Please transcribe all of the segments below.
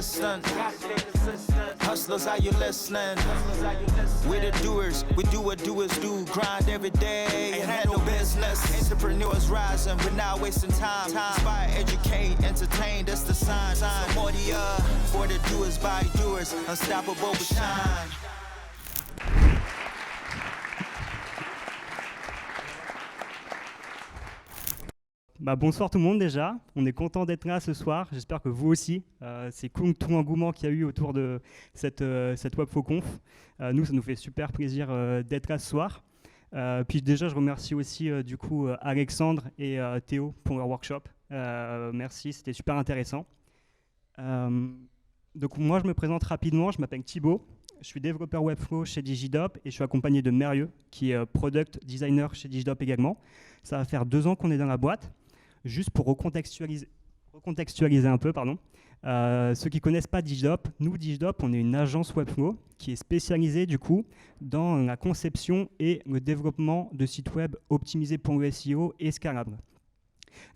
assistant. Hustlers, are you listening? We're the doers, we do what doers do. Grind every day and handle business. Entrepreneurs rising, but now wasting time. Inspire, educate, entertain, that's the sign. More for the doers by doers, unstoppable with shine. Bonsoir tout le monde déjà, on est content d'être là ce soir, j'espère que vous aussi. C'est cool tout l'engouement qu'il y a eu autour de cette WebFoConf. Nous, ça nous fait super plaisir d'être là ce soir. Puis déjà, je remercie aussi du coup Alexandre et Théo pour leur workshop. Merci, c'était super intéressant. Donc moi, je me présente rapidement, je m'appelle Thibaut. Je suis développeur Webflow chez Digidop et je suis accompagné de Mérieux, qui est Product Designer chez Digidop également. Ça va faire 2 ans qu'on est dans la boîte. Juste pour recontextualiser un peu, ceux qui ne connaissent pas Digidop, nous, Digidop, on est une agence Webflow qui est spécialisée du coup dans la conception et le développement de sites web optimisés pour le SEO et scalables.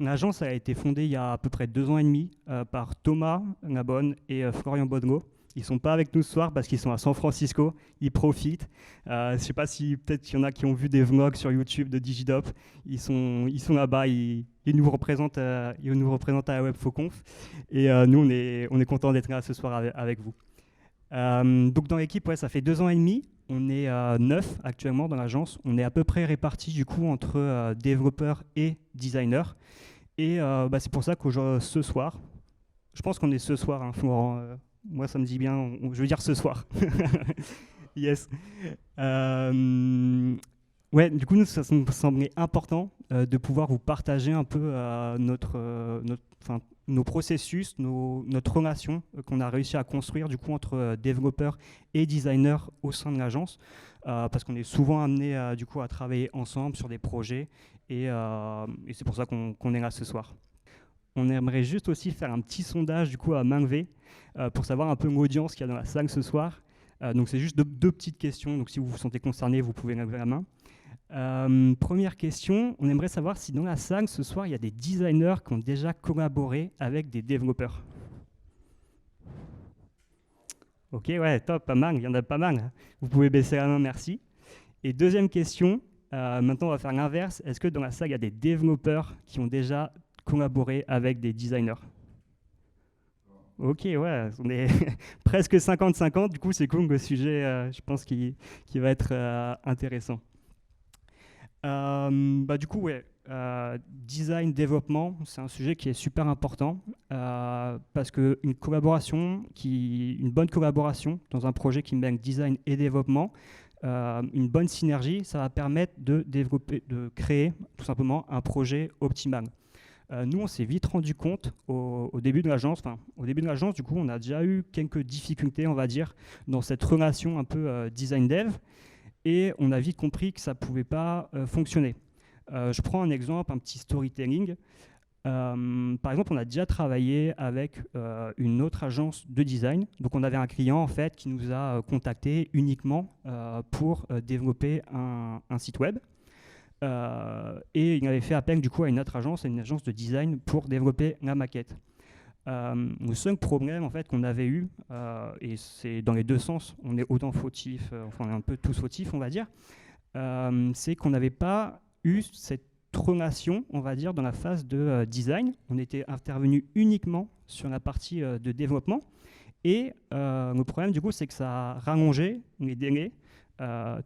L'agence a été fondée il y a à peu près 2 ans et demi par Thomas Labonne et Florian Bodego. Ils ne sont pas avec nous ce soir parce qu'ils sont à San Francisco, ils profitent. Je ne sais pas si peut-être qu'il y en a qui ont vu des vlogs sur YouTube de Digidop. Ils sont là-bas, ils nous représentent à la WebFoConf. Et nous, on est contents d'être là ce soir avec vous. Donc dans l'équipe, ça fait 2 ans et demi. On est 9 actuellement dans l'agence. On est à peu près répartis du coup entre développeurs et designers. Et c'est pour ça que ce soir, je pense qu'on est ce soir, hein, Florent. Moi, ça me dit bien, je veux dire ce soir. Yes. Du coup, nous, ça me semblait important de pouvoir vous partager un peu nos processus, notre relation qu'on a réussi à construire du coup entre développeurs et designers au sein de l'agence, parce qu'on est souvent amenés du coup à travailler ensemble sur des projets et c'est pour ça qu'on est là ce soir. On aimerait juste aussi faire un petit sondage du coup à main levée pour savoir un peu l'audience qu'il y a dans la salle ce soir. Donc c'est juste 2 petites questions, donc si vous vous sentez concerné, vous pouvez lever la main. Première question, on aimerait savoir si dans la salle ce soir, il y a des designers qui ont déjà collaboré avec des développeurs. Ok, ouais, top, pas mal, il y en a pas mal. Vous pouvez baisser la main, merci. Et deuxième question, maintenant on va faire l'inverse. Est-ce que dans la salle, il y a des développeurs qui ont déjà collaborer avec des designers? Ok, ouais, on est presque 50-50, du coup c'est cool le sujet, je pense qui va être intéressant. Du coup, design, développement, c'est un sujet qui est super important parce qu'une bonne collaboration dans un projet qui mêle design et développement, une bonne synergie, ça va permettre de créer tout simplement un projet optimal. Nous, on s'est vite rendu compte au début de l'agence, du coup, on a déjà eu quelques difficultés, on va dire, dans cette relation un peu design-dev, et on a vite compris que ça ne pouvait pas fonctionner. Je prends un exemple, un petit storytelling. Par exemple, on a déjà travaillé avec une autre agence de design. Donc, on avait un client en fait qui nous a contacté uniquement pour développer un site web. Et il avait fait appel du coup à une autre agence, une agence de design pour développer la maquette. Le seul problème en fait qu'on avait eu, et c'est dans les 2 sens, on est autant fautif, on est un peu tous fautifs on va dire, c'est qu'on n'avait pas eu cette relation, on va dire, dans la phase de design. On était intervenu uniquement sur la partie de développement et le problème du coup c'est que ça a rallongé les délais.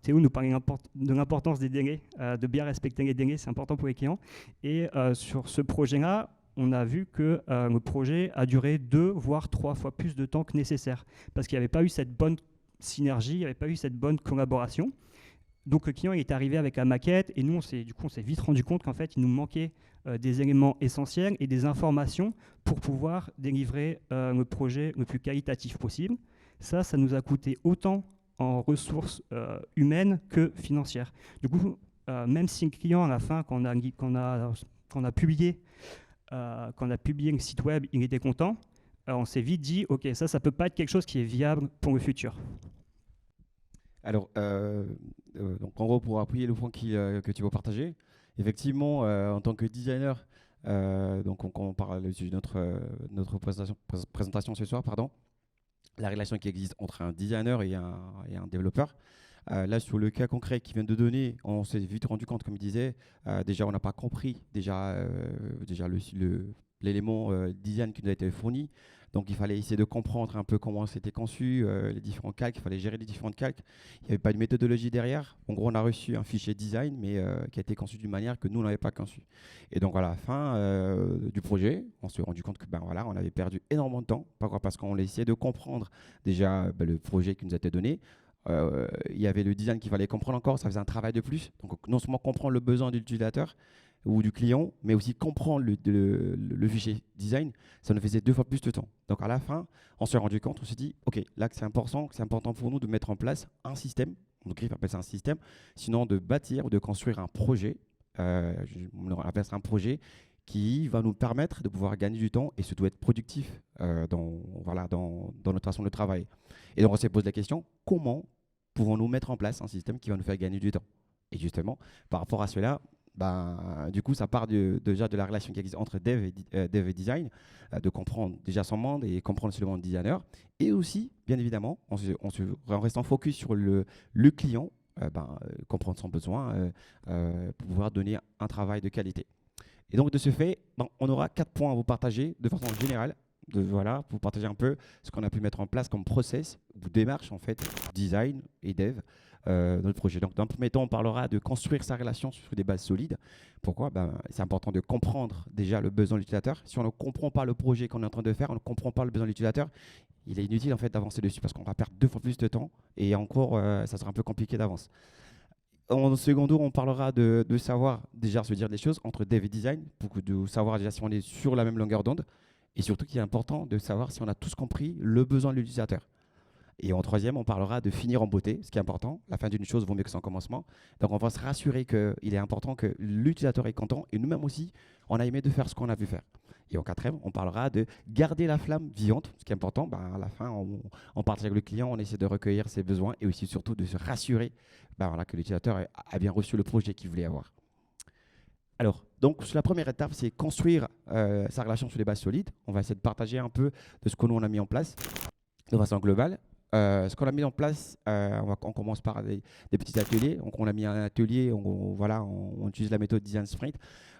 Théo nous parlait de l'importance des délais, de bien respecter les délais, c'est important pour les clients. Et sur ce projet-là, on a vu que le projet a duré 2 voire 3 fois plus de temps que nécessaire, parce qu'il n'y avait pas eu cette bonne synergie, il n'y avait pas eu cette bonne collaboration. Donc le client il est arrivé avec la maquette, et nous on s'est vite rendu compte qu'en fait il nous manquait des éléments essentiels et des informations pour pouvoir délivrer le projet le plus qualitatif possible. Ça nous a coûté autant en ressources humaines que financières. Du coup, même si le client, à la fin, quand on a publié le site web, il était content, on s'est vite dit, OK, ça ne peut pas être quelque chose qui est viable pour le futur. Alors, donc en gros, pour appuyer le point que tu vas partager, effectivement, en tant que designer, donc on parle de notre présentation ce soir, pardon. la relation qui existe entre un designer et un développeur. Là, sur le cas concret qui vient de donner, on s'est vite rendu compte, comme il disait, déjà, on n'a pas compris déjà l'élément design qui nous a été fourni. Donc, il fallait essayer de comprendre un peu comment c'était conçu, les différents calques. Il fallait gérer les différents calques. Il n'y avait pas de méthodologie derrière. En gros, on a reçu un fichier design, mais qui a été conçu d'une manière que nous, on n'avait pas conçu. Et donc, à la fin du projet, on s'est rendu compte que voilà, on avait perdu énormément de temps. Pourquoi ? Parce qu'on essayait de comprendre déjà le projet qui nous a été donné. Il y avait le design qu'il fallait comprendre encore, ça faisait un travail de plus. Donc, non seulement comprendre le besoin de l'utilisateur ou du client, mais aussi comprendre le fichier design, ça nous faisait 2 fois plus de temps. Donc, à la fin, on s'est rendu compte, on s'est dit, OK, là, c'est important pour nous de mettre en place un système, donc Griff appelle ça un système, sinon de bâtir ou de construire un projet, on appelle ça un projet qui va nous permettre de pouvoir gagner du temps et surtout être productif dans notre façon de travailler. Et donc, on s'est posé la question, comment pouvons-nous mettre en place un système qui va nous faire gagner du temps ? Et justement, par rapport à cela, du coup, ça part déjà de la relation qui existe entre dev et design, de comprendre déjà son monde et comprendre le monde designer. Et aussi, bien évidemment, en restant focus sur le client, comprendre son besoin pour pouvoir donner un travail de qualité. Et donc, de ce fait, on aura 4 points à vous partager de façon générale. Pour vous partager un peu ce qu'on a pu mettre en place comme process ou démarche, en fait, design et dev dans le projet. Donc, dans le premier temps, on parlera de construire sa relation sur des bases solides. Pourquoi ? C'est important de comprendre déjà le besoin de l'utilisateur. Si on ne comprend pas le projet qu'on est en train de faire, on ne comprend pas le besoin de l'utilisateur, il est inutile en fait d'avancer dessus parce qu'on va perdre 2 fois plus de temps et encore, ça sera un peu compliqué d'avance. En second tour, on parlera de savoir déjà se dire des choses entre dev et design, pour de savoir déjà si on est sur la même longueur d'onde. Et surtout qu'il est important de savoir si on a tous compris le besoin de l'utilisateur. Et en troisième, on parlera de finir en beauté, ce qui est important. La fin d'une chose vaut mieux que son commencement. Donc, on va se rassurer qu'il est important que l'utilisateur est content et nous-mêmes aussi, on a aimé de faire ce qu'on a vu faire. Et en quatrième, on parlera de garder la flamme vivante, ce qui est important. À la fin, on partage avec le client, on essaie de recueillir ses besoins et aussi surtout de se rassurer que l'utilisateur a bien reçu le projet qu'il voulait avoir. Alors, donc, la première étape, c'est construire sa relation sur des bases solides. On va essayer de partager un peu de ce que nous, on a mis en place de façon globale. Ce qu'on a mis en place, on commence par des petits ateliers. Donc, on a mis un atelier, on utilise la méthode Design Sprint.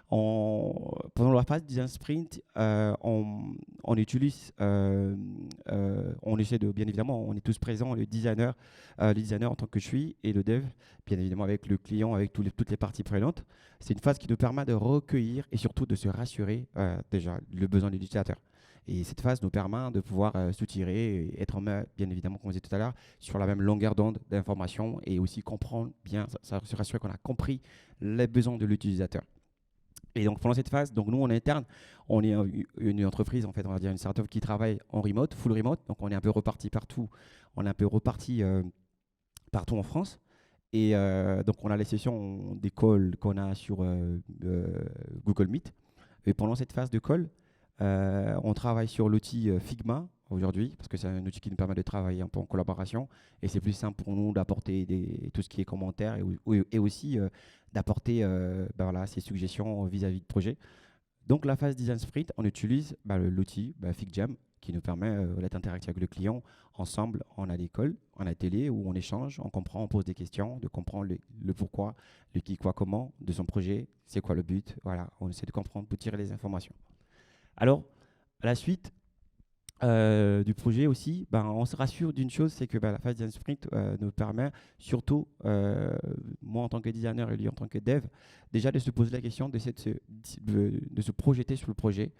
Pendant la phase Design Sprint, on utilise, on essaie de, bien évidemment, on est tous présents, le designer en tant que je suis, et le dev, bien évidemment avec le client, avec toutes les parties prenantes. C'est une phase qui nous permet de recueillir et surtout de se rassurer déjà le besoin de l'utilisateur. Et cette phase nous permet de pouvoir soutirer et être bien évidemment, comme on disait tout à l'heure, sur la même longueur d'onde d'information et aussi comprendre bien, se rassurer qu'on a compris les besoins de l'utilisateur. Et donc, pendant cette phase, donc nous, en interne, on est une entreprise, en fait, on va dire une startup qui travaille en remote, full remote. Donc, on est un peu reparti partout. On est un peu reparti partout en France. Et donc, on a les sessions des calls qu'on a sur Google Meet. Et pendant cette phase de call, on travaille sur l'outil Figma aujourd'hui, parce que c'est un outil qui nous permet de travailler un peu en collaboration. Et c'est plus simple pour nous d'apporter tout ce qui est commentaires et aussi d'apporter ces suggestions vis-à-vis de projet. Donc, la phase Design Sprint, on utilise l'outil FigJam qui nous permet d'être interactif avec le client. Ensemble, on a des calls, on a télé où on échange, on comprend, on pose des questions, de comprendre le pourquoi, le qui, quoi, comment de son projet, c'est quoi le but. Voilà, on essaie de comprendre pour tirer les informations. Alors, à la suite du projet aussi, on se rassure d'une chose, c'est que la phase Design Sprint nous permet surtout, moi en tant que designer et lui en tant que dev, déjà de se poser la question, de se projeter sur le projet,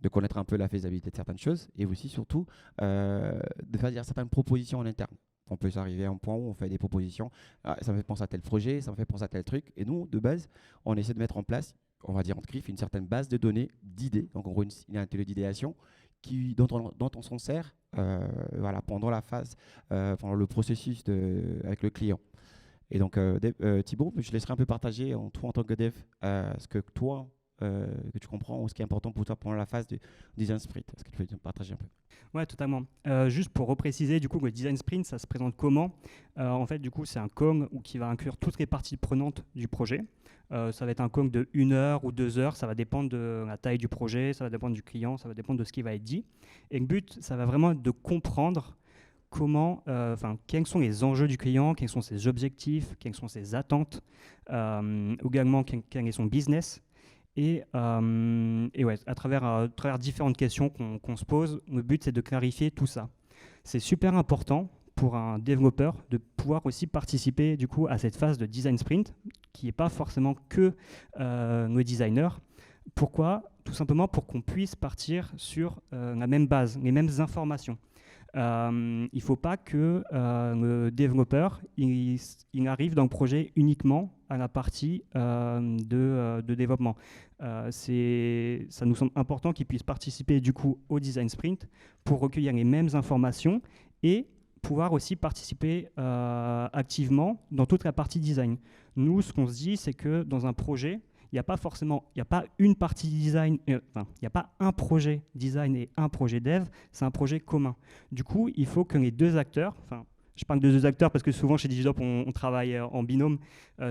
de connaître un peu la faisabilité de certaines choses et aussi surtout de faire certaines propositions en interne. On peut s'arriver à un point où on fait des propositions, ça me fait penser à tel projet, ça me fait penser à tel truc, et nous, de base, on essaie de mettre en place, on va dire en Griff, une certaine base de données, d'idées, donc en gros une atelier d'idéation, dont on s'en sert pendant la phase, pendant le processus avec le client. Et donc, Thibaut, je laisserai un peu partager, toi en tant que dev, ce que toi, que tu comprends ou ce qui est important pour toi pendant la phase de Design Sprint. Est-ce que tu peux partager un peu ? Ouais, totalement. Juste pour repréciser, du coup, le Design Sprint, ça se présente comment ? En fait, du coup, c'est un COM qui va inclure toutes les parties prenantes du projet. Ça va être un COM de 1 heure ou 2 heures, ça va dépendre de la taille du projet, ça va dépendre du client, ça va dépendre de ce qui va être dit. Et le but, ça va vraiment être de comprendre quels sont les enjeux du client, quels sont ses objectifs, quelles sont ses attentes, également quel est son business. Et ouais, à travers différentes questions qu'on se pose, le but c'est de clarifier tout ça. C'est super important pour un développeur de pouvoir aussi participer du coup à cette phase de design sprint qui n'est pas forcément que le designer. Pourquoi ? Tout simplement pour qu'on puisse partir sur la même base, les mêmes informations. Il ne faut pas que le développeur il arrive dans le projet uniquement à la partie de développement. Ça nous semble important qu'il puisse participer du coup au design sprint pour recueillir les mêmes informations et pouvoir aussi participer activement dans toute la partie design. Nous, ce qu'on se dit, c'est que dans un projet, il n'y a pas une partie design, il n'y a pas un projet design et un projet dev, c'est un projet commun. Du coup, il faut que les deux acteurs, je parle de deux acteurs parce que souvent chez Digidop, on travaille en binôme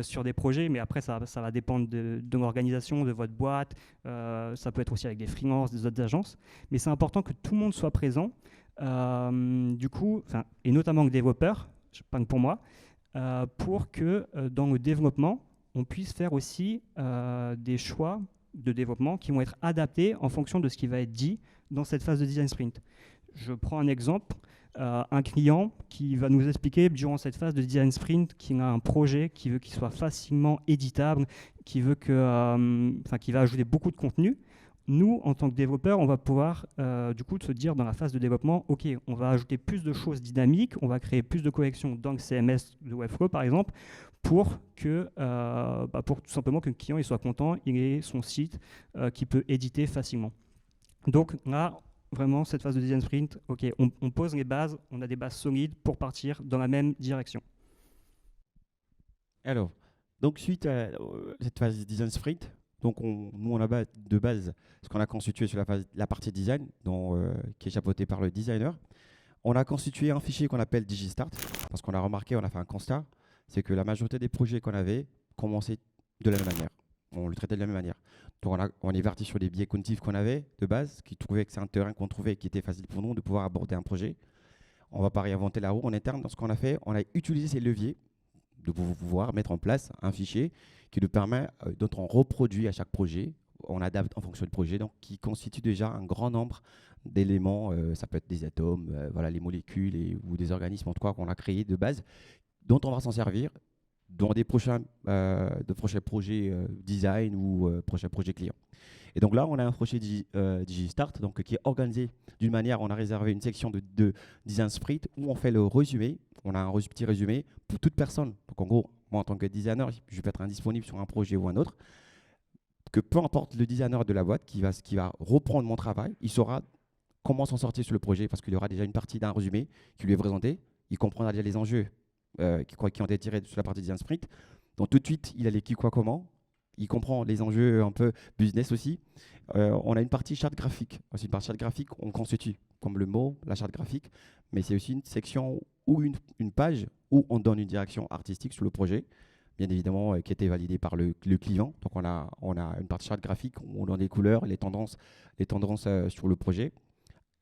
sur des projets, mais après, ça va dépendre de l'organisation, de votre boîte, ça peut être aussi avec des freelances, des autres agences, mais c'est important que tout le monde soit présent, du coup, et notamment le développeur, je parle pour moi, pour que dans le développement, on puisse faire aussi des choix de développement qui vont être adaptés en fonction de ce qui va être dit dans cette phase de design sprint. Je prends un exemple, un client qui va nous expliquer durant cette phase de design sprint qu'il a un projet qui veut qu'il soit facilement éditable, qui va ajouter beaucoup de contenu. Nous, en tant que développeurs, on va pouvoir du coup se dire dans la phase de développement, ok, on va ajouter plus de choses dynamiques, on va créer plus de collections dans le CMS de Webflow par exemple, pour tout simplement que le client il soit content, il ait son site qu'il peut éditer facilement. Donc là, vraiment, cette phase de design sprint, ok, on pose les bases, on a des bases solides pour partir dans la même direction. Alors, donc suite à cette phase de design sprint, donc nous on a de base ce qu'on a constitué sur la partie design, qui est chapeautée par le designer. On a constitué un fichier qu'on appelle DigiStart, parce qu'on a remarqué, on a fait un constat, c'est que la majorité des projets qu'on avait commençaient de la même manière. On le traitait de la même manière. Donc on est parti sur des biais cognitifs qu'on avait de base, qui trouvaient que c'est un terrain qu'on trouvait qui était facile pour nous de pouvoir aborder un projet. On ne va pas réinventer la roue en interne. Dans ce qu'on a fait, on a utilisé ces leviers de pouvoir mettre en place un fichier qui nous permet, dont on reproduit à chaque projet, on adapte en fonction du projet, donc qui constitue déjà un grand nombre d'éléments, ça peut être des atomes, les molécules ou des organismes en tout cas qu'on a créés de base, dont on va s'en servir dans de prochains projets design ou prochains projets clients. Et donc là, on a un projet DigiStart qui est organisé d'une manière, on a réservé une section de design sprint où on fait le résumé. On a un petit résumé pour toute personne. Donc en gros, moi en tant que designer, je peux être indisponible sur un projet ou un autre. Que peu importe le designer de la boîte qui va reprendre mon travail, il saura comment s'en sortir sur le projet parce qu'il y aura déjà une partie d'un résumé qui lui est présenté. Il comprendra déjà les enjeux qui ont été tirés sur la partie design sprint. Donc tout de suite, il a les qui, quoi, comment. Il comprend les enjeux un peu business aussi. On a une partie charte graphique. Aussi une partie charte graphique, on constitue comme le mot, la charte graphique, mais c'est aussi une section ou une page où on donne une direction artistique sur le projet, bien évidemment qui a été validée par le client. Donc on a une partie charte graphique où on donne les couleurs, les tendances sur le projet.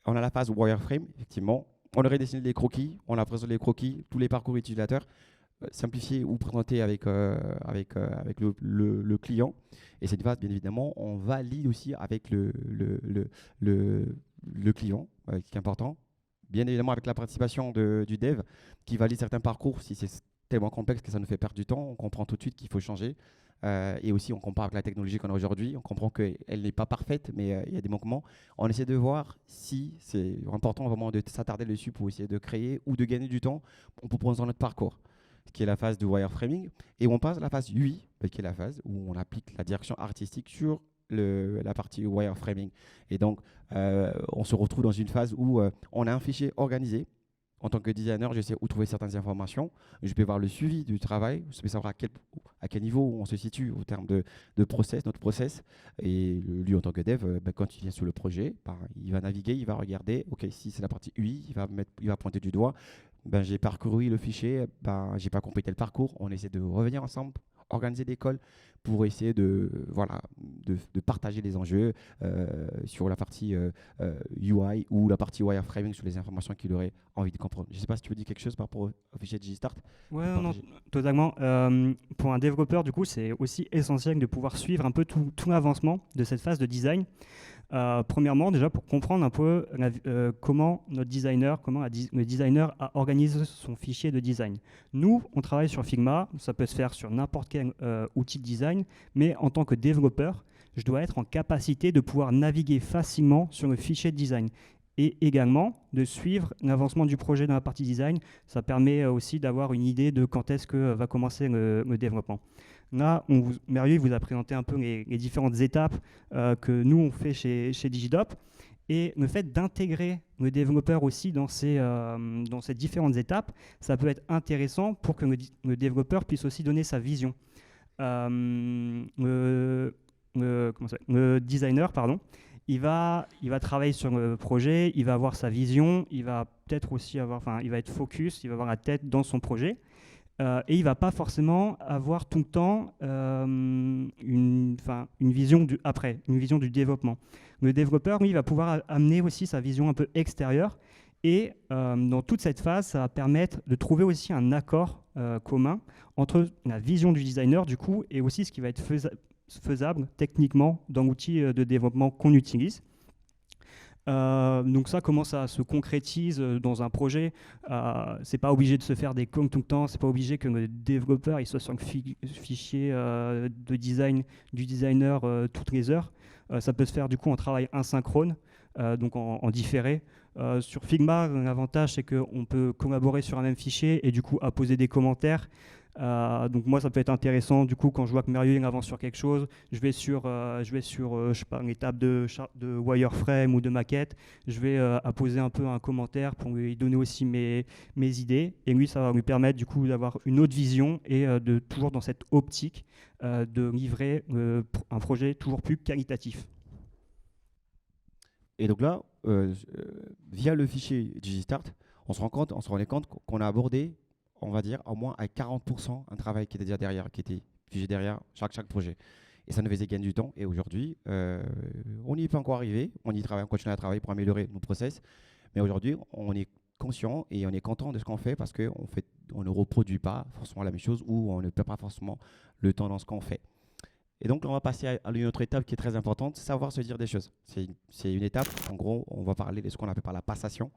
On a la phase wireframe, effectivement. On aurait dessiné les croquis, on a présenté les croquis, tous les parcours utilisateurs, simplifiés ou présentés avec le client. Et cette phase, bien évidemment, on valide aussi avec le client, qui est important. Bien évidemment, avec la participation du dev qui valide certains parcours. Si c'est tellement complexe que ça nous fait perdre du temps, on comprend tout de suite qu'il faut changer. Et aussi, on compare avec la technologie qu'on a aujourd'hui. On comprend qu'elle n'est pas parfaite, mais il y a des manquements. On essaie de voir si c'est important vraiment de s'attarder dessus pour essayer de créer ou de gagner du temps pour proposer notre parcours, qui est la phase de wireframing. Et on passe à la phase UI, qui est la phase où on applique la direction artistique sur la partie wireframing. Et donc, on se retrouve dans une phase où on a un fichier organisé. En tant que designer, je sais où trouver certaines informations. Je peux voir le suivi du travail. Je peux savoir à quel niveau on se situe au terme de process, notre process. Et lui, en tant que dev, quand il vient sur le projet, il va naviguer, il va regarder. OK, si c'est la partie UI, il va pointer du doigt. J'ai parcouru le fichier, j'ai pas complété le parcours. On essaie de revenir ensemble. organiser des calls pour essayer de partager les enjeux sur la partie UI ou la partie wireframing sur les informations qu'il aurait envie de comprendre. Je ne sais pas si tu veux dire quelque chose par rapport au fichier Digistart. Ouais, non, totalement. Pour un développeur, du coup, c'est aussi essentiel de pouvoir suivre un peu tout l'avancement de cette phase de design. Premièrement, déjà pour comprendre un peu comment le designer organise son fichier de design. Nous, on travaille sur Figma, ça peut se faire sur n'importe quel outil de design, mais en tant que développeur, je dois être en capacité de pouvoir naviguer facilement sur le fichier de design et également de suivre l'avancement du projet dans la partie design. Ça permet aussi d'avoir une idée de quand est-ce que va commencer le développement. Là, Merveilleux vous a présenté un peu les différentes étapes que nous, on fait chez Digidop. Et le fait d'intégrer le développeur aussi dans ces différentes étapes, ça peut être intéressant pour que le développeur puisse aussi donner sa vision. Le designer, il va travailler sur le projet, il va avoir sa vision, il va peut-être aussi il va être focus, il va avoir la tête dans son projet. Et il ne va pas forcément avoir tout le temps une vision une vision du développement. Le développeur, lui, va pouvoir amener aussi sa vision un peu extérieure. Et dans toute cette phase, ça va permettre de trouver aussi un accord commun entre la vision du designer, du coup, et aussi ce qui va être faisable techniquement dans l'outil de développement qu'on utilise. Donc ça, comment ça se concrétise dans un projet, c'est pas obligé de se faire des calls tout le temps, c'est pas obligé que le développeur il soit sur le fichier de design du designer toutes les heures. Ça peut se faire du coup en travail asynchrone, donc en différé. Sur Figma, l'avantage c'est qu'on peut collaborer sur un même fichier et du coup apposer des commentaires. Donc moi ça peut être intéressant du coup quand je vois que Merveilleux avance sur quelque chose, je vais sur je sais pas, une étape de wireframe ou de maquette, je vais apposer un peu un commentaire pour lui donner aussi mes idées, et lui ça va lui permettre du coup d'avoir une autre vision et de toujours dans cette optique de livrer un projet toujours plus qualitatif. Et donc là, via le fichier Digistart, on se rendait compte qu'on a abordé, on va dire, au moins à 40% un travail qui était déjà derrière, qui était figé derrière chaque projet. Et ça nous faisait gagner du temps. Et aujourd'hui, on n'y est pas encore arrivé. On y travaille, on continue à travailler pour améliorer nos process. Mais aujourd'hui, on est conscient et on est content de ce qu'on fait parce qu'on ne reproduit pas forcément la même chose ou on ne perd pas forcément le temps dans ce qu'on fait. Et donc, on va passer à une autre étape qui est très importante, savoir se dire des choses. C'est une étape, en gros, on va parler de ce qu'on appelle par la passation.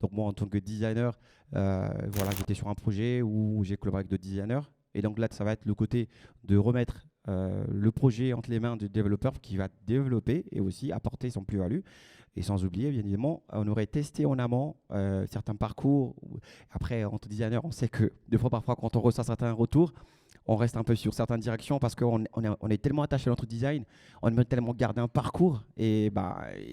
Donc moi, en tant que designer, j'étais sur un projet où j'ai collaboré avec d'autres designers. Et donc là, ça va être le côté de remettre le projet entre les mains du développeur qui va développer et aussi apporter son plus-value. Et sans oublier, bien évidemment, on aurait testé en amont certains parcours. Après, entre designers, on sait que des fois, parfois, quand on reçoit certains retours, on reste un peu sur certaines directions parce qu'on est tellement attaché à notre design, on aime tellement garder un parcours. Et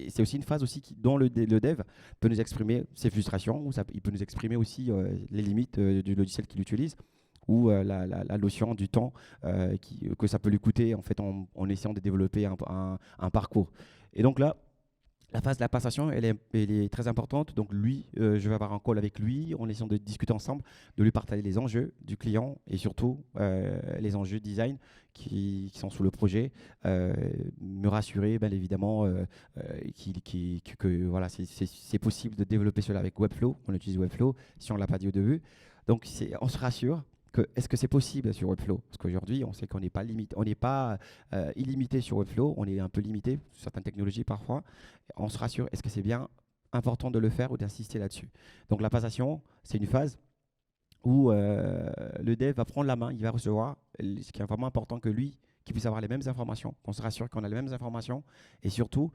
c'est aussi une phase aussi dont le dev peut nous exprimer ses frustrations, ou il peut nous exprimer aussi les limites du logiciel qu'il utilise, ou la notion du temps que ça peut lui coûter en fait, en essayant de développer un parcours. Et donc là, la phase de la passation, elle est très importante. Donc lui, je vais avoir un call avec lui en essayant de discuter ensemble, de lui partager les enjeux du client et surtout les enjeux design qui sont sous le projet. Me rassurer, bien évidemment, que voilà, c'est possible de développer cela avec Webflow. On utilise Webflow si on ne l'a pas dit au début. Donc on se rassure. Est-ce que c'est possible sur Webflow? Parce qu'aujourd'hui, on sait qu'on n'est pas illimité sur Webflow, on est un peu limité sur certaines technologies parfois. On se rassure, est-ce que c'est bien important de le faire ou d'insister là-dessus? Donc la passation, c'est une phase où le dev va prendre la main, il va recevoir, ce qui est vraiment important que lui, qu'il puisse avoir les mêmes informations, qu'on se rassure qu'on a les mêmes informations. Et surtout,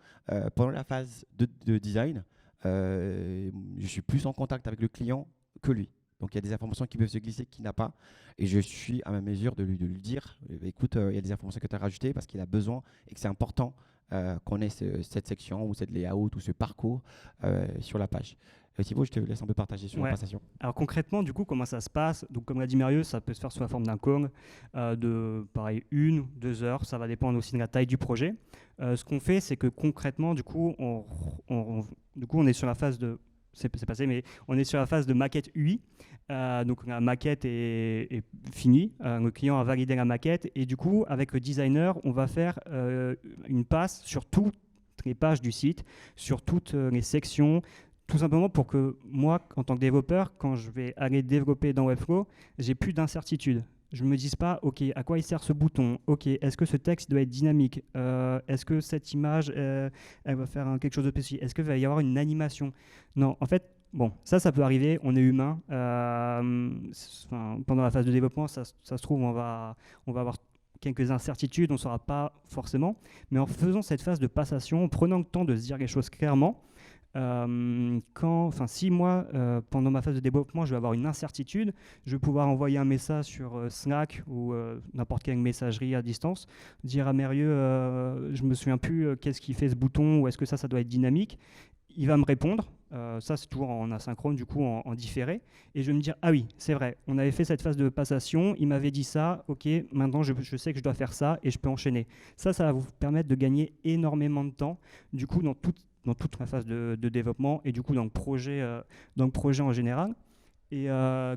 pendant la phase de design, je suis plus en contact avec le client que lui. Donc, il y a des informations qui peuvent se glisser qu'il n'a pas. Et je suis à ma mesure de lui dire, écoute, il y a des informations que tu as rajoutées parce qu'il a besoin et que c'est important qu'on ait cette section ou cette layout ou ce parcours sur la page. Thibaut, je te laisse un peu partager sur la passation. Alors concrètement, du coup, comment ça se passe? Donc, comme l'a dit Merveilleux, ça peut se faire sous la forme d'un call de, pareil, 1 2 heures. Ça va dépendre aussi de la taille du projet. Ce qu'on fait, c'est que concrètement, du coup, on est sur la phase de c'est passé, mais on est sur la phase de maquette UI. Donc la maquette est finie, le client a validé la maquette et du coup avec le designer on va faire une passe sur toutes les pages du site, sur toutes les sections, tout simplement pour que moi en tant que développeur, quand je vais aller développer dans Webflow, j'ai plus d'incertitude. Je ne me dise pas, OK, à quoi il sert ce bouton? OK, est-ce que ce texte doit être dynamique? Est-ce que cette image, elle va faire quelque chose de spécifique? Est-ce qu'il va y avoir une animation? Non, en fait, bon, ça peut arriver, on est humain. Pendant la phase de développement, ça se trouve, on va avoir quelques incertitudes, on ne saura pas forcément. Mais en faisant cette phase de passation, en prenant le temps de se dire les choses clairement, si moi, pendant ma phase de développement, je vais avoir une incertitude, je vais pouvoir envoyer un message sur Slack ou n'importe quelle messagerie à distance, dire à Mérieux, je me souviens plus qu'est-ce qui fait ce bouton ou est-ce que ça doit être dynamique. Il va me répondre, ça c'est toujours en asynchrone, du coup en différé, et je vais me dire, ah oui, c'est vrai, on avait fait cette phase de passation, il m'avait dit ça, ok, maintenant je sais que je dois faire ça et je peux enchaîner. Ça va vous permettre de gagner énormément de temps, du coup dans toute la phase de développement et du coup dans le projet en général. Et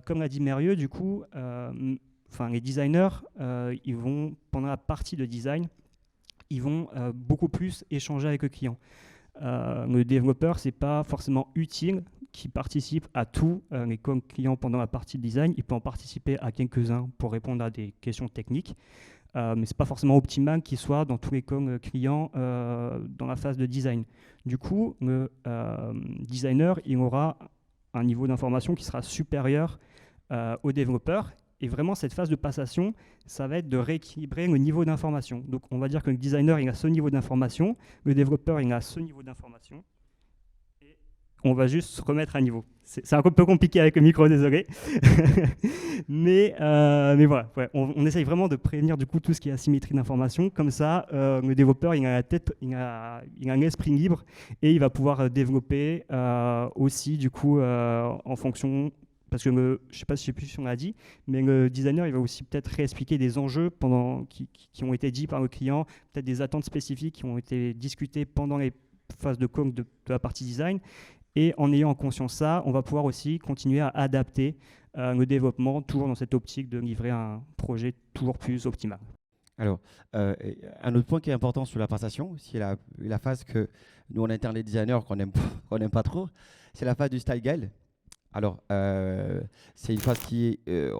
comme l'a dit Mérieux, du coup, les designers, ils vont, pendant la partie de design, ils vont beaucoup plus échanger avec le client. Le développeur, c'est pas forcément utile qu'il participe à tous les clients pendant la partie de design. Il peut en participer à quelques-uns pour répondre à des questions techniques. Mais c'est pas forcément optimal qu'il soit dans tous les clients dans la phase de design. Du coup, le designer, il aura un niveau d'information qui sera supérieur au développeur. Et vraiment, cette phase de passation, ça va être de rééquilibrer le niveau d'information. Donc, on va dire que le designer, il a ce niveau d'information, le développeur, il a ce niveau d'information. Et on va juste se remettre à niveau. C'est un peu compliqué avec le micro, désolé. mais voilà, ouais, on essaye vraiment de prévenir du coup tout ce qui est asymétrie d'information. Comme ça, le développeur, il a la tête, il a un esprit libre et il va pouvoir développer aussi du coup en fonction. Parce que je ne sais pas si on l'a dit, mais le designer, il va aussi peut-être réexpliquer des enjeux qui ont été dits par le client, peut-être des attentes spécifiques qui ont été discutées pendant les phases de com de la partie design. Et en ayant conscience de ça, on va pouvoir aussi continuer à adapter le développement, toujours dans cette optique de livrer un projet toujours plus optimal. Alors, un autre point qui est important sur la passation, c'est la phase que nous, en interne, les designers, qu'on n'aime pas trop, c'est la phase du style guide. Alors, c'est une phase qui est,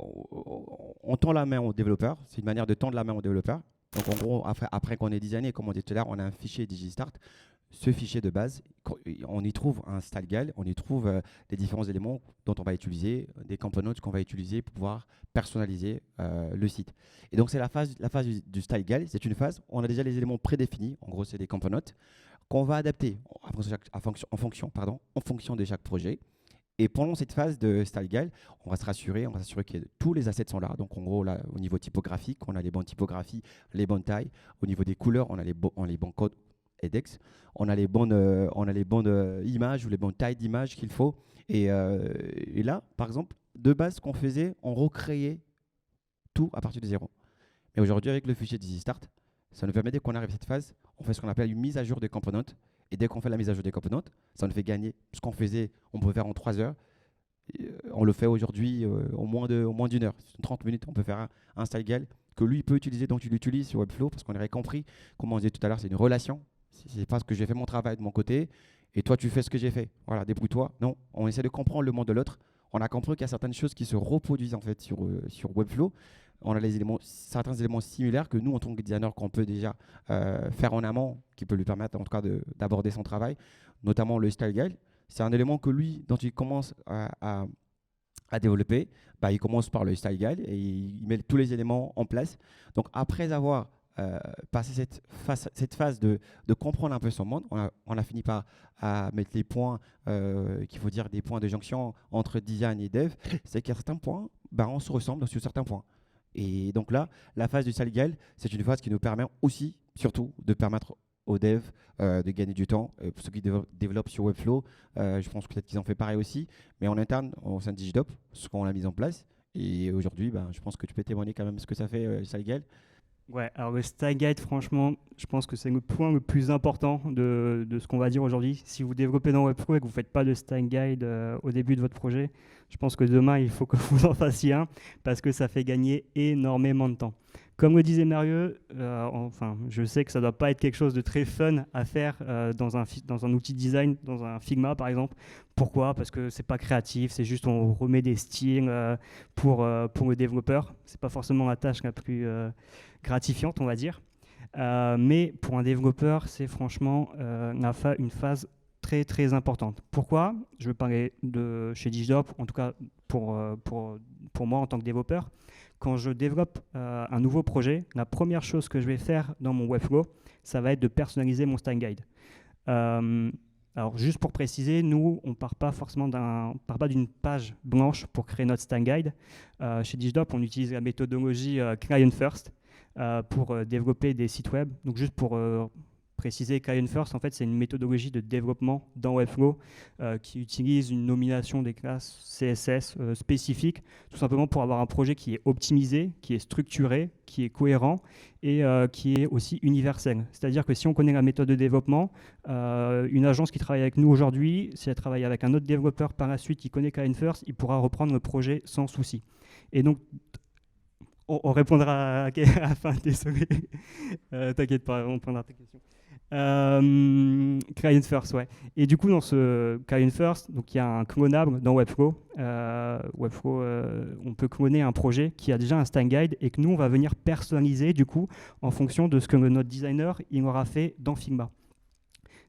on tend la main au développeur. C'est une manière de tendre la main au développeur. Donc, en gros, après qu'on ait designé, comme on dit tout à l'heure, on a un fichier DigiStart. Ce fichier de base, on y trouve un style guide, on y trouve les différents éléments dont on va utiliser, des components qu'on va utiliser pour pouvoir personnaliser le site. Et donc, c'est la phase du style guide. C'est une phase où on a déjà les éléments prédéfinis. En gros, c'est des components qu'on va adapter en fonction de chaque projet. Et pendant cette phase de style guide, on va s'assurer que tous les assets sont là. Donc en gros, là, au niveau typographique, on a les bonnes typographies, les bonnes tailles. Au niveau des couleurs, on a les bons codes EDEX. On a les bonnes images ou les bonnes tailles d'images qu'il faut. Et là, par exemple, de base, ce qu'on faisait, on recréait tout à partir de zéro. Mais aujourd'hui, avec le fichier DigiStart, ça nous permet, dès qu'on arrive à cette phase, on fait ce qu'on appelle une mise à jour des components. Et dès qu'on fait la mise à jour des components, ça nous fait gagner ce qu'on faisait, on peut faire en 3 heures. On le fait aujourd'hui au moins d'une heure. 30 minutes, on peut faire un style guide que lui peut utiliser, donc tu l'utilises sur Webflow, parce qu'on aurait compris, comme on disait tout à l'heure, c'est une relation. C'est parce que j'ai fait mon travail de mon côté et toi tu fais ce que j'ai fait. Voilà, débrouille-toi. Non, on essaie de comprendre le monde de l'autre. On a compris qu'il y a certaines choses qui se reproduisent en fait sur Webflow. On a certains éléments similaires que nous, en tant que designer, qu'on peut déjà faire en amont, qui peut lui permettre en tout cas d'aborder son travail, notamment le style guide. C'est un élément que lui, dont il commence à développer, il commence par le style guide et il met tous les éléments en place. Donc après avoir passé cette phase de comprendre un peu son monde, on a fini par mettre les points qu'il faut dire des points de jonction entre design et dev. C'est qu'à certains points, on se ressemble sur certains points. Et donc là, la phase du style guide, c'est une phase qui nous permet aussi, surtout, de permettre aux devs de gagner du temps. Pour ceux qui développent sur Webflow, je pense peut-être qu'ils ont fait pareil aussi. Mais en interne, au sein de DigiDop, ce qu'on a mis en place. Et aujourd'hui, je pense que tu peux témoigner quand même ce que ça fait, le style guide. Ouais, alors le style guide, franchement, je pense que c'est le point le plus important de ce qu'on va dire aujourd'hui. Si vous développez dans Webflow et que vous ne faites pas de style guide au début de votre projet, je pense que demain, il faut que vous en fassiez un parce que ça fait gagner énormément de temps. Comme le disait Mario, enfin, je sais que ça ne doit pas être quelque chose de très fun à faire dans un outil design, dans un Figma par exemple. Pourquoi? Parce que c'est pas créatif, c'est juste on remet des styles pour le développeur. C'est pas forcément la tâche la plus gratifiante, on va dire. Mais pour un développeur, c'est franchement une phase très très importante. Pourquoi? Je vais parler de chez Digidop, en tout cas pour moi en tant que développeur. Quand je développe un nouveau projet, la première chose que je vais faire dans mon Webflow, ça va être de personnaliser mon style guide. Alors juste pour préciser, nous, on ne part pas forcément d'une page blanche pour créer notre style guide. Chez Digidop, on utilise la méthodologie Client First pour développer des sites web. Donc juste pour préciser, Client First, en fait, c'est une méthodologie de développement dans Webflow qui utilise une nomination des classes CSS spécifiques, tout simplement pour avoir un projet qui est optimisé, qui est structuré, qui est cohérent et qui est aussi universel. C'est-à-dire que si on connaît la méthode de développement, une agence qui travaille avec nous aujourd'hui, si elle travaille avec un autre développeur par la suite qui connaît Client First, il pourra reprendre le projet sans souci. Et donc, on répondra à la fin, désolé. T'inquiète pas, on prendra ta question. Client First, ouais. Et du coup, dans ce Client First, donc il y a un clonable dans Webflow. On peut cloner un projet qui a déjà un style guide et que nous, on va venir personnaliser du coup en fonction de ce que notre designer il aura fait dans Figma.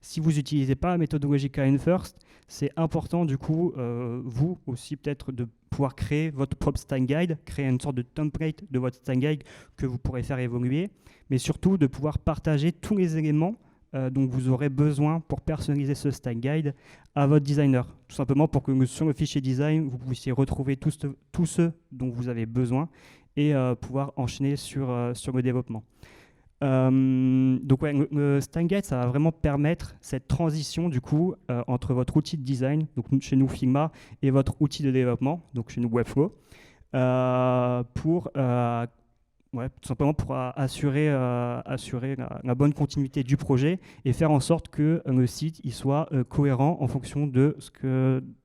Si vous n'utilisez pas la méthodologie Client First, c'est important du coup, vous aussi peut-être de pouvoir créer votre propre style guide, créer une sorte de template de votre style guide que vous pourrez faire évoluer, mais surtout de pouvoir partager tous les éléments dont vous aurez besoin pour personnaliser ce style guide à votre designer. Tout simplement pour que sur le fichier design, vous puissiez retrouver tous ceux dont vous avez besoin et pouvoir enchaîner sur le développement. Donc ouais, le style guide, ça va vraiment permettre cette transition du coup entre votre outil de design, donc chez nous Figma, et votre outil de développement, donc chez nous Webflow, tout simplement pour assurer la bonne continuité du projet et faire en sorte que le site il soit cohérent en fonction de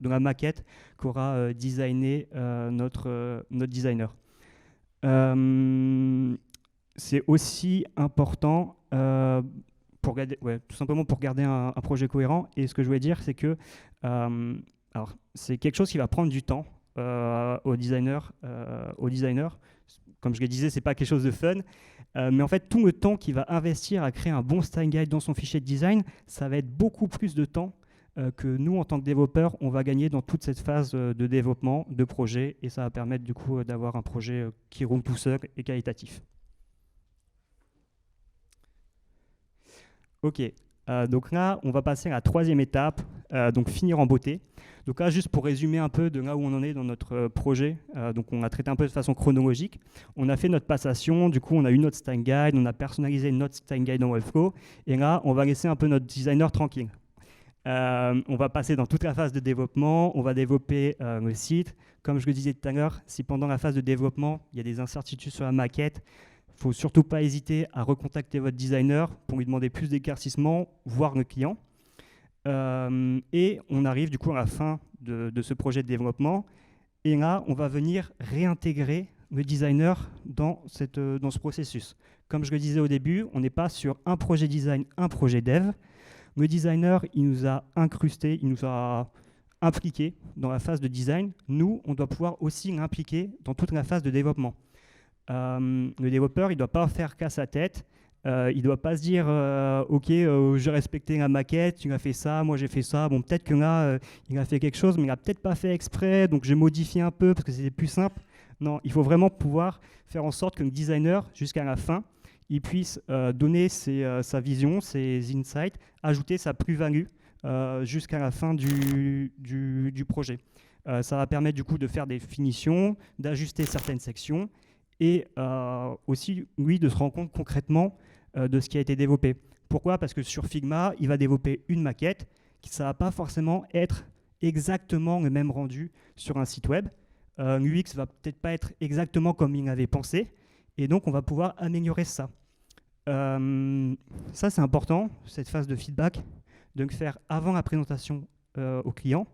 la maquette qu'aura designé notre designer. C'est aussi important tout simplement pour garder un projet cohérent. Et ce que je voulais dire, c'est que alors, c'est quelque chose qui va prendre du temps au designer. Comme je le disais, c'est pas quelque chose de fun. Mais en fait, tout le temps qu'il va investir à créer un bon style guide dans son fichier de design, ça va être beaucoup plus de temps que nous, en tant que développeurs, on va gagner dans toute cette phase de développement de projet. Et ça va permettre du coup d'avoir un projet qui roule tout seul et qualitatif. Ok, donc là, on va passer à la troisième étape, donc finir en beauté. Donc là, juste pour résumer un peu de là où on en est dans notre projet, donc on a traité un peu de façon chronologique. On a fait notre passation, du coup, on a eu notre style guide, on a personnalisé notre style guide dans Webflow, et là, on va laisser un peu notre designer tranquille. On va passer dans toute la phase de développement, on va développer le site. Comme je le disais tout à l'heure, si pendant la phase de développement, il y a des incertitudes sur la maquette, il ne faut surtout pas hésiter à recontacter votre designer pour lui demander plus d'éclaircissement, voire le client. Et on arrive du coup à la fin de ce projet de développement. Et là, on va venir réintégrer le designer dans ce processus. Comme je le disais au début, on n'est pas sur un projet design, un projet dev. Le designer, il nous a incrusté, il nous a impliqué dans la phase de design. Nous, on doit pouvoir aussi l'impliquer dans toute la phase de développement. Le développeur, il ne doit pas faire qu'à sa tête. Il ne doit pas se dire ok, j'ai respecté la maquette, il a fait ça, moi j'ai fait ça. Bon, peut-être que là, il a fait quelque chose, mais il n'a peut-être pas fait exprès, donc j'ai modifié un peu parce que c'était plus simple. Non, il faut vraiment pouvoir faire en sorte que le designer, jusqu'à la fin, il puisse donner sa vision, ses insights, ajouter sa plus-value jusqu'à la fin du projet. Ça va permettre du coup de faire des finitions, d'ajuster certaines sections, et aussi, lui, de se rendre compte concrètement de ce qui a été développé. Pourquoi? Parce que sur Figma, il va développer une maquette, ça ne va pas forcément être exactement le même rendu sur un site web. L'UX ne va peut-être pas être exactement comme il avait pensé, Et donc, on va pouvoir améliorer ça. Ça, c'est important, cette phase de feedback, de le faire avant la présentation au client,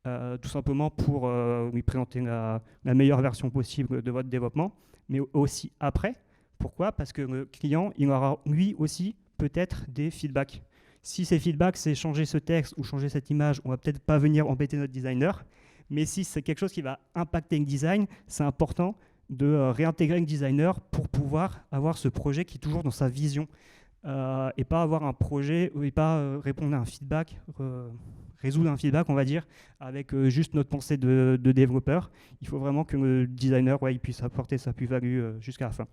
tout simplement pour lui présenter la meilleure version possible de votre développement, mais aussi après. Pourquoi ? Parce que le client, il aura lui aussi peut-être des feedbacks. Si ces feedbacks, c'est changer ce texte ou changer cette image, on va peut-être pas venir embêter notre designer, mais si c'est quelque chose qui va impacter le design, c'est important de réintégrer le designer pour pouvoir avoir ce projet qui est toujours dans sa vision et pas avoir un projet et pas répondre à un feedback, résoudre un feedback, on va dire, avec juste notre pensée de développeur. Il faut vraiment que le designer il puisse apporter sa plus-value jusqu'à la fin.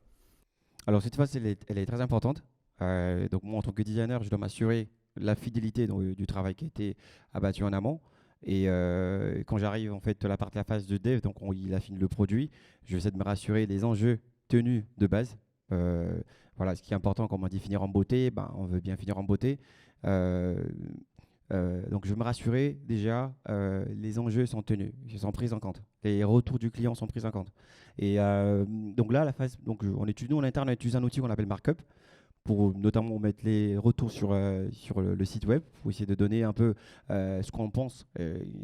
Alors cette phase, elle est très importante. Donc moi, en tant que designer, je dois m'assurer la fidélité du travail qui a été abattu en amont. Et quand j'arrive en fait à la phase de dev, donc il affine le produit, je vais essayer de me rassurer des enjeux tenus de base. Voilà, ce qui est important quand on dit finir en beauté, on veut bien finir en beauté. Donc je vais me rassurer déjà, les enjeux sont tenus, ils sont pris en compte, les retours du client sont pris en compte. Et donc là, la phase, donc nous en interne, on utilise un outil qu'on appelle Markup, pour notamment mettre les retours sur le site web, pour essayer de donner un peu ce qu'on pense.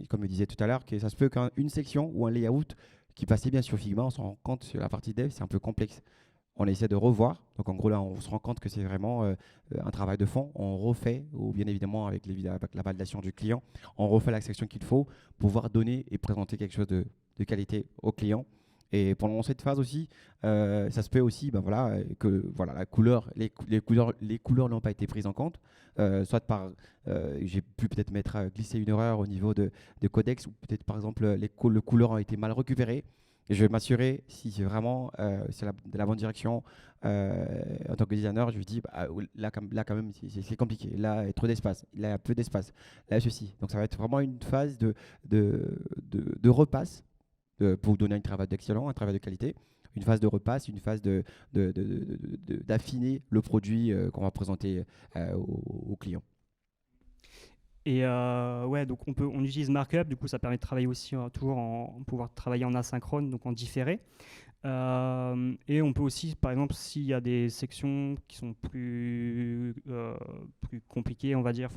Comme je disais tout à l'heure, que ça se peut qu'une section ou un layout qui passait bien sur Figma, on se rend compte sur la partie dev, c'est un peu complexe. On essaie de revoir. Donc en gros, là, on se rend compte que c'est vraiment un travail de fond. On refait, ou bien évidemment avec la validation du client, on refait la section qu'il faut pour pouvoir donner et présenter quelque chose de qualité au client. Et pendant cette phase aussi, ça se peut aussi que la couleur, les couleurs n'ont pas été prises en compte, soit par j'ai pu peut-être glisser une erreur au niveau de codex, ou peut-être par exemple le couleur a été mal récupéré. Et je vais m'assurer si c'est vraiment c'est la bonne direction. En tant que designer, je lui dis là quand même c'est compliqué. Là, il y a trop d'espace. Là, il y a peu d'espace. Là, ceci. Donc ça va être vraiment une phase de repasse. Pour vous donner un travail d'excellent, un travail de qualité, une phase de repasse, une phase d'affiner le produit qu'on va présenter au client. Et donc on utilise Markup, du coup ça permet de travailler aussi toujours pouvoir travailler en asynchrone, donc en différé. Et on peut aussi, par exemple, s'il y a des sections qui sont plus compliquées, on va dire,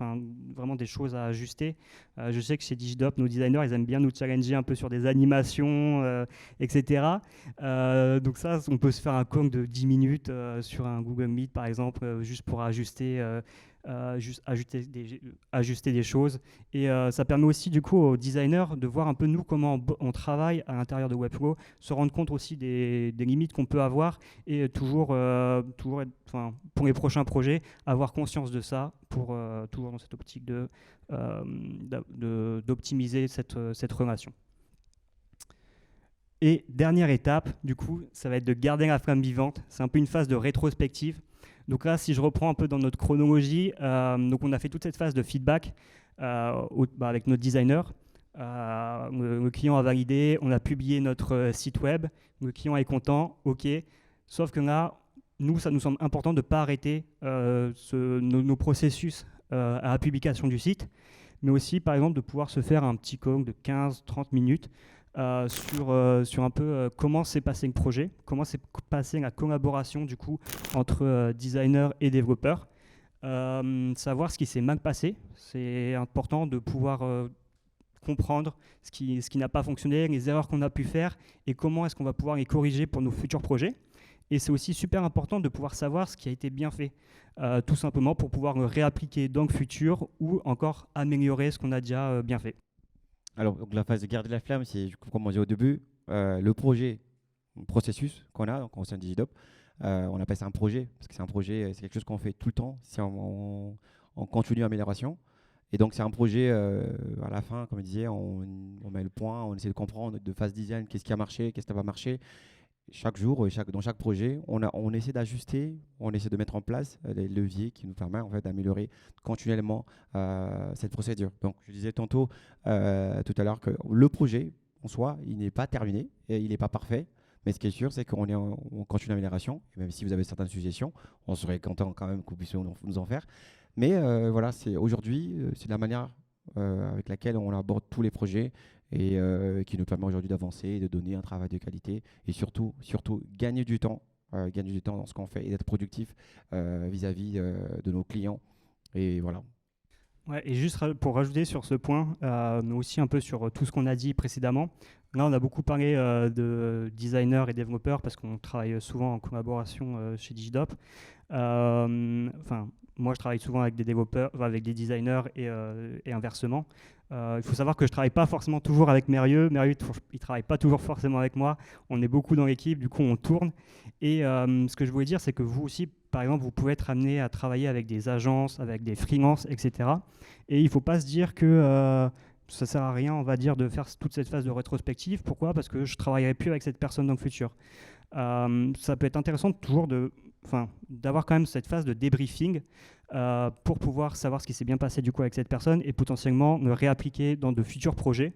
vraiment des choses à ajuster. Je sais que chez Digidop, nos designers, ils aiment bien nous challenger un peu sur des animations, etc. Donc ça, on peut se faire un call de 10 minutes sur un Google Meet, par exemple, juste pour ajuster des choses. Et ça permet aussi du coup aux designers de voir un peu nous comment on travaille à l'intérieur de Webflow, se rendre compte aussi des limites qu'on peut avoir et toujours pour les prochains projets, avoir conscience de ça pour toujours dans cette optique d'optimiser cette relation. Et dernière étape, du coup, ça va être de garder la flamme vivante. C'est un peu une phase de rétrospective. Donc là, si je reprends un peu dans notre chronologie, donc on a fait toute cette phase de feedback avec notre designer. Le client a validé, on a publié notre site web, le client est content, ok. Sauf que là, ça nous semble important de ne pas arrêter nos processus à la publication du site, mais aussi, par exemple, de pouvoir se faire un petit call de 15-30 minutes sur un peu comment s'est passé le projet, comment s'est passée la collaboration du coup entre designer et développeur, savoir ce qui s'est mal passé. C'est important de pouvoir comprendre ce qui n'a pas fonctionné, les erreurs qu'on a pu faire et comment est-ce qu'on va pouvoir les corriger pour nos futurs projets. Et c'est aussi super important de pouvoir savoir ce qui a été bien fait, tout simplement pour pouvoir le réappliquer dans le futur ou encore améliorer ce qu'on a déjà bien fait. Alors, donc, la phase de garder la flamme, c'est, comme on dit au début, le processus qu'on a donc, au sein de Digidop. On appelle ça un projet, parce que c'est un projet, c'est quelque chose qu'on fait tout le temps, c'est en continue amélioration. Et donc, c'est un projet, à la fin, comme je disais, on met le point, on essaie de comprendre de phase design, qu'est-ce qui a marché, qu'est-ce qui n'a pas marché. Chaque jour, dans chaque projet, on essaie d'ajuster, on essaie de mettre en place les leviers qui nous permettent en fait, d'améliorer continuellement cette procédure. Donc, je disais tantôt tout à l'heure que le projet, en soi, il n'est pas terminé, et il n'est pas parfait. Mais ce qui est sûr, c'est qu'on est en continue amélioration. Et même si vous avez certaines suggestions, on serait content quand même que vous puissiez nous en faire. Mais voilà, aujourd'hui, c'est la manière avec laquelle on aborde tous les projets et qui nous permet aujourd'hui d'avancer, de donner un travail de qualité et surtout gagner du temps gagner du temps dans ce qu'on fait et d'être productif vis-à-vis de nos clients. Et voilà. Ouais, et juste pour rajouter sur ce point, mais aussi un peu sur tout ce qu'on a dit précédemment, là on a beaucoup parlé de designers et développeurs parce qu'on travaille souvent en collaboration chez Digidop. Enfin, moi je travaille souvent avec des développeurs, avec des designers et inversement. Il faut savoir que je ne travaille pas forcément toujours avec Mérieux. Mérieux, il ne travaille pas toujours forcément avec moi. On est beaucoup dans l'équipe, du coup on tourne. Et ce que je voulais dire, c'est que vous aussi, par exemple, vous pouvez être amené à travailler avec des agences, avec des freelances, etc. Et il ne faut pas se dire que ça ne sert à rien, on va dire, de faire toute cette phase de rétrospective. Pourquoi ? Parce que je ne travaillerai plus avec cette personne dans le futur. Ça peut être intéressant toujours d'avoir quand même cette phase de débriefing pour pouvoir savoir ce qui s'est bien passé du coup avec cette personne et potentiellement me réappliquer dans de futurs projets.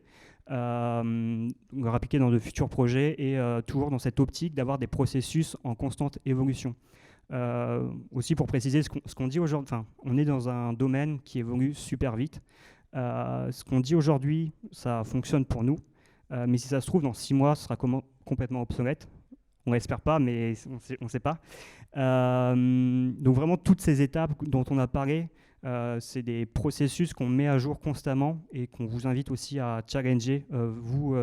Et toujours dans cette optique d'avoir des processus en constante évolution. Aussi pour préciser ce qu'on dit aujourd'hui, on est dans un domaine qui évolue super vite. Ce qu'on dit aujourd'hui, ça fonctionne pour nous, mais si ça se trouve, dans 6 mois, ce sera complètement obsolète. On l'espère pas, mais on ne sait pas. Donc vraiment, toutes ces étapes dont on a parlé, c'est des processus qu'on met à jour constamment et qu'on vous invite aussi à challenger, vous,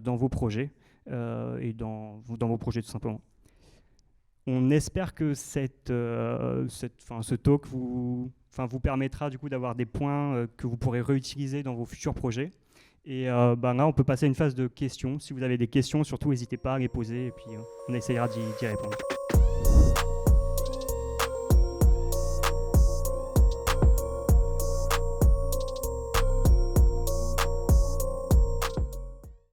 dans vos projets et dans vos projets tout simplement. On espère que ce talk vous permettra du coup d'avoir des points que vous pourrez réutiliser dans vos futurs projets. Et là, on peut passer à une phase de questions. Si vous avez des questions, surtout, n'hésitez pas à les poser et puis on essayera d'y répondre.